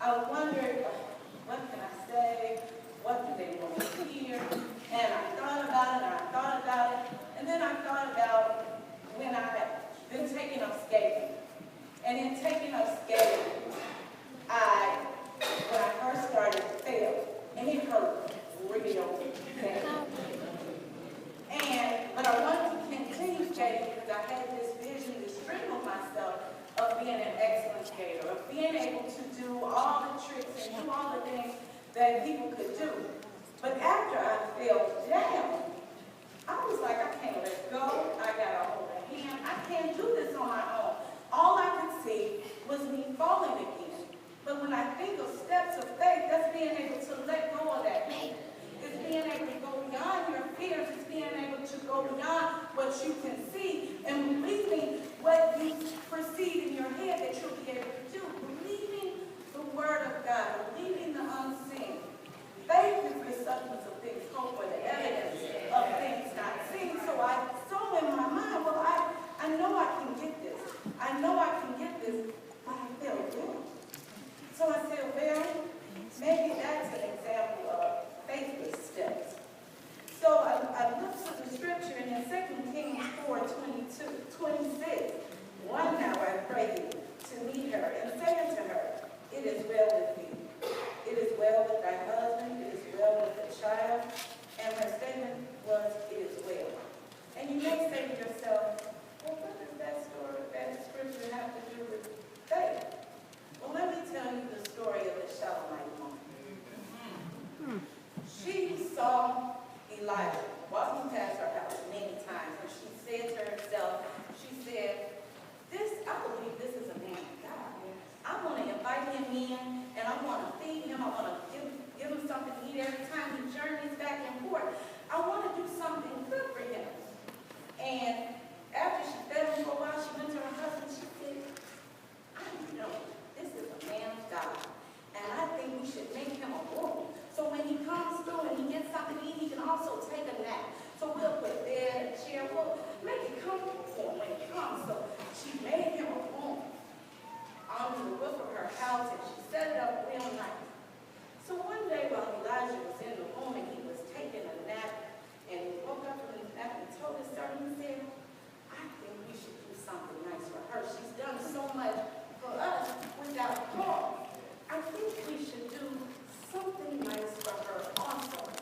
I wondered, what can I say? What do they want to hear? And I thought about it, and I thought about it, and then I thought about when I had been taking up skating. And in taking up skating, when I first started, failed, and it hurt real bad. But I wanted to continue skating because I had this vision, this dream of myself of being an excellent skater, of being able to do all the tricks and do all the things that people could do. But after I fell down, I was like, I can't let go. I got to hold a hand. I can't do this on my own. All I could see was me falling again. But when I think of steps of faith, that's being able to let go of that fear. It's being able to go beyond your fears. It's being able to go beyond what you can see and believing what you perceive in your head that you'll be able to do. Believing the word of God, believing the unseen. Faith is the substance of things hoped for, the evidence of things not seen. So I saw in my mind, well, I know I can get this. I know I can get this, but I fell down. So I said, well, maybe that's an example of faithless steps. So I looked at the scripture, and in 2 Kings 4:26, one now I prayed to meet her and said to her, it is well with thee. It is well with thy husband. It is well with the child. And her statement was, it is well. And you may say to yourself, well, what does that scripture have to do with faith? Well, let me tell you the story of the Shulamite woman. She saw Elijah walking past her house many times, and she said to herself, I believe this is a man of God. I want to invite him in, and I want to feed him. I want to give him something to eat every time he journeys back and forth. I want to do something good for him. And after she fed him for a while, she went to her husband. She said, I know this is a man of God, and I think we should make him a woman. So when he comes through and he gets something to eat, he can also take a nap. So we'll put bed, a chair, we'll make it comfortable for him when he comes. So she made him a room on the roof of her house, and she set it up real nice. So one day while Elijah was in the room and he was taking a nap, and he woke up from his nap and told his servant, he said, I think we should do something nice for her. She's done so much for us without cause. I think we should do something nice for her also.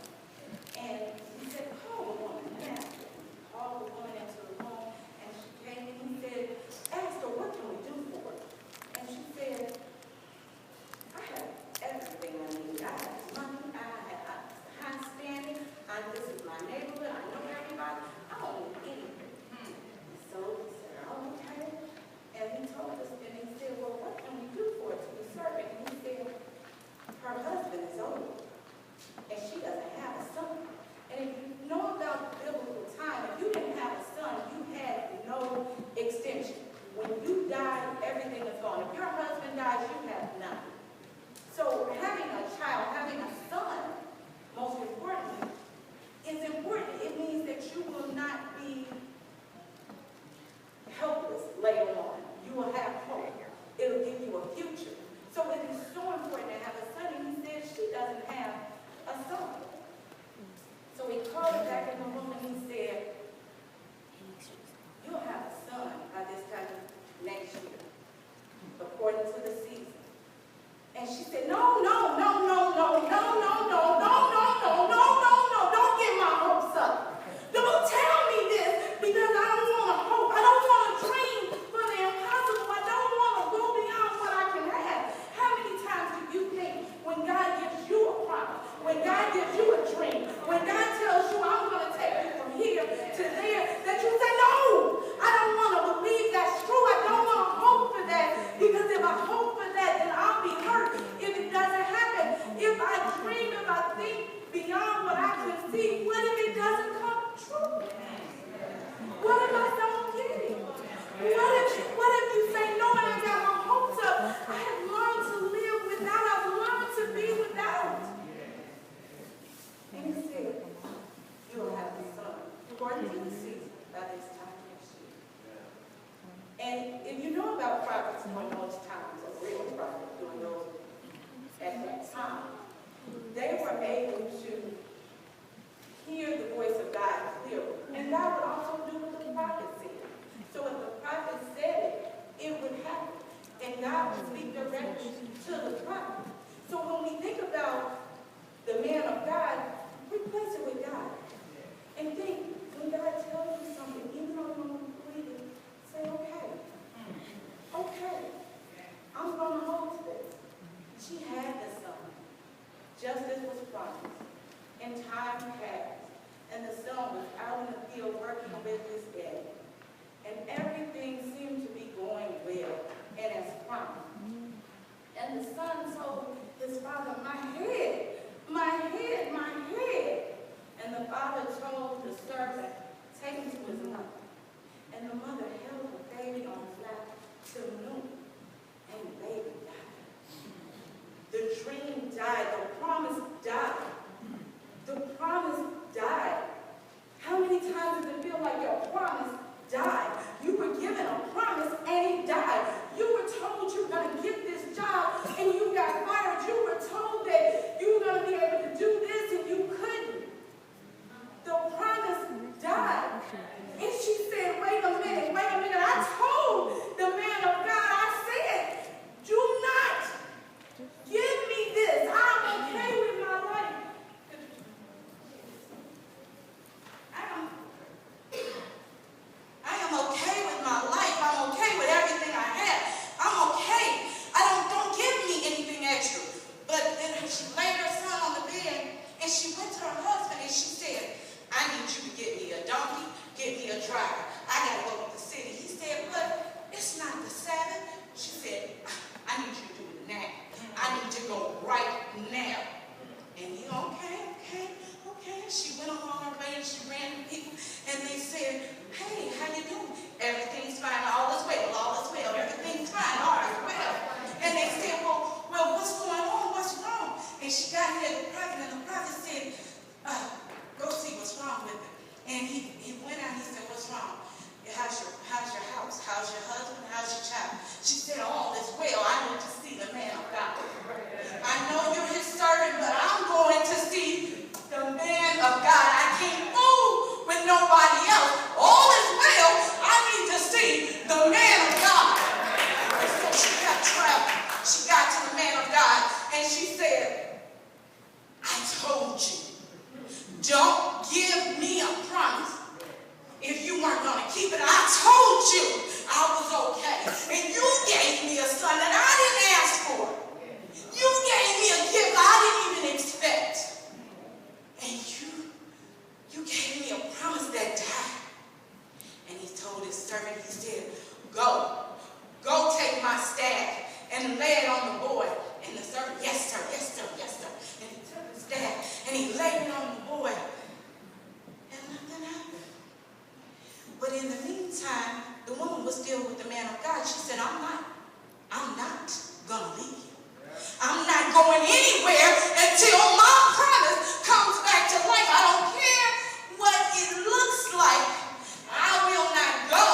And he said, call the woman now. He called the woman into the room, and she came and he said, asked her, what can we do for her? And she said, I have everything I need. I have money, I have high standing, this is my neighborhood, I know everybody, I don't need anything. So he said, okay. And he told us, and he said, well, what can we do for her to the servant? And he said, her husband is old, and she doesn't have a son. And if you know about biblical time, if you didn't have a son, you had no extension. When you die, everything is gone. If your husband dies, you have nothing. So having a child, having a son, most importantly, is important. It means that you will not be helpless later on. You will have hope. It'll give you a future. So it is so important to have a son, and he said she doesn't have a son. So he called her back in the room and he said, you'll have a son by this time next year, according to the season. And she said, no, don't get my hopes up. Don't tell me this, because I don't want to hope. I don't want to dream for the impossible. I don't want to go beyond what I can have. How many times do you think when God gives you a promise, when God gives you a dream, when God tells you I'm going to take you from here to there, that you say, no, I don't want to believe that's true. I don't want to hope for that, because if I hope for that, then I'll be hurt if it doesn't happen. If I dream, if I think beyond what I can see, what if it doesn't come true? What if I don't get it? What if you say, no, I got my hopes up. I have learned to live without. I've learned to be without. And he said, you'll have a son, according to the season, by this time next year. And if you know about prophets during those times, a real prophet during those time, they were able to hear the voice of God clearly. And God would also do what the prophet said. So if the prophet said it, it would happen. And God would speak directly to the prophet. So when we think about the man of God, replace it with God. And think, when God tells you something, even though you don't believe it, say, okay. Okay. I'm going to hold to this. She had the son. Justice was promised. And time passed. And the son was out in the field working with his daddy. And everything seemed to be going well and as promised. And the son told his father, my head, my head, my head. And the father told the servant, take him to his mother. And the mother held the baby on his lap till noon. And the baby died. The dream died. The promise died. The promise died. How many times does it feel like your promise died? You were given a promise and it died. You were told you were going to get this job and you got fired. You were told that you were going to be able to do this and you couldn't. The promise died. And she said, wait a minute. I told the man of God, I said, do not give me this. I'm okay with my life. I am okay with my life. I'm okay with everything I have. I'm okay. Don't give me anything extra. But then she laid her son on the bed and she went to her husband and she said, I need you to get me a donkey, get me a driver. I gotta go to the city. He said, but it's not the Sabbath. She said, I need you to do it now. I need to go right now. And he, okay. She went along her way and she ran to people and they said, hey, how you doing? Everything's fine. All is well. Everything's fine. All is well. And they said, well, what's going on? What's wrong? And she got here to the prophet and the prophet said, go see what's wrong with it. And he went out and he said, what's wrong? How's your house? How's your husband? How's your child? She said, all is well. I need to see the man of God. I know you're his servant, but I'm going to see the man of God. I can't fool with nobody else. All is well. I need to see the man of God. And so she got traveled. She got to the man of God and she said, I told you, don't give me a promise if you weren't going to keep it. I told you I was okay. And you gave me a son that I didn't ask for. You gave me a gift I didn't even expect. And you gave me a promise that died. And he told his servant, he said, go take my staff and lay it on the boy. And the servant, yes, sir. And he took the staff and he laid it on the boy. And nothing happened. But in the meantime, the woman was still with the man of God. She said, I'm not going to leave you. I'm not going anywhere until my promise comes back to life. I don't care what it looks like. I will not go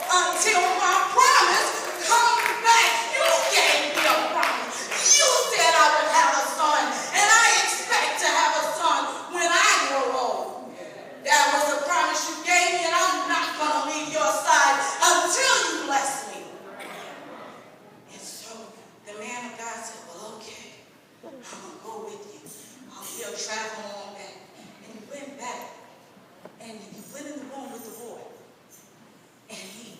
until my promise comes back. You gave me a promise. You said I would have a son, and I expect to have a son when I grow old. That was the promise you gave me, and I'm not going to leave your side until you bless me. And so the man of God said, well, okay, I'm going to go with you. He'll travel on back. And he went back. And he went in the room with the boy. And he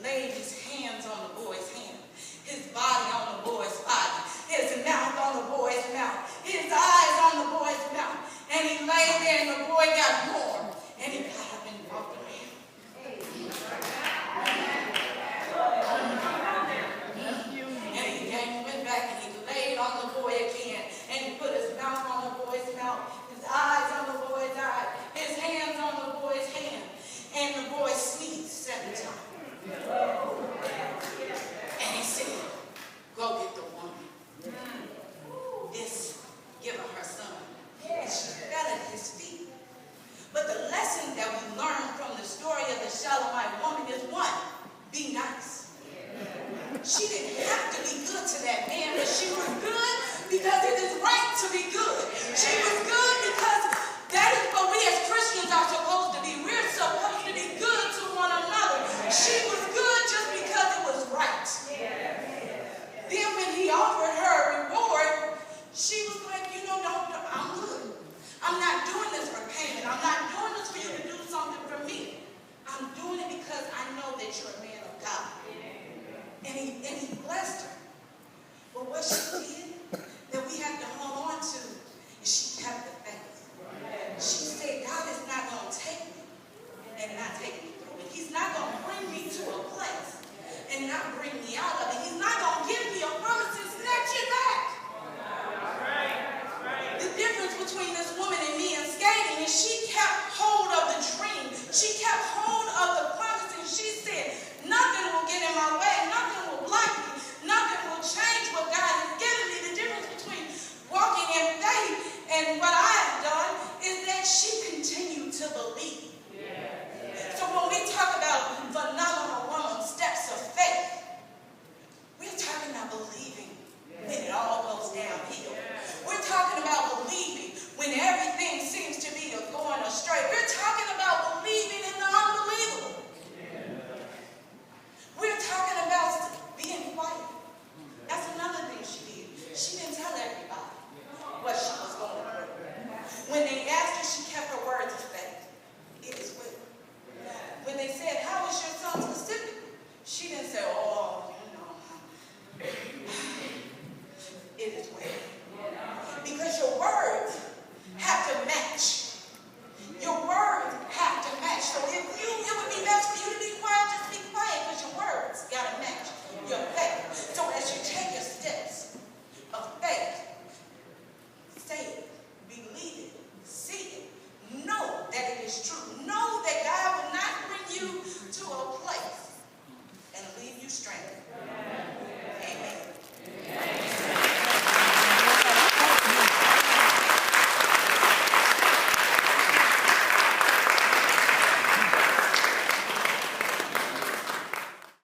laid his hands on the boy's hand. His body on the boy's body. His mouth on the boy's mouth. His eyes on the boy's mouth. And he lay there and the boy got warm. And he got up and walked around. And he went back and he laid on the boy again. And he put his mouth on the boy's mouth, his eyes on the boy's eyes, his hands on the boy's hand. And the boy sneezed 7 times. And he said, go get the woman. Give her son. And she fell at his feet. But the lesson that we learn from the story of the Shulamite woman is one, be nice. She didn't have to be good to that man, but she was good because it is right to be good. She was good because that is what we as Christians are supposed to be. We're supposed to be good to one another. She was good just because it was right. Then when he offered her a reward, she was like, you know, I'm good. I'm not doing this for payment. I'm not doing this for you to do something for me. I'm doing it because I know that you're a man of God. And he blessed her. But what she did that we have to hold on to is she kept the faith. She said, God is not going to take me and not take me through it. He's not going to bring me to a place and not bring me out of it. He's not going to give me a promise and snatch it back. The difference between this woman and me in skating is she kept hold of the dream. She kept hold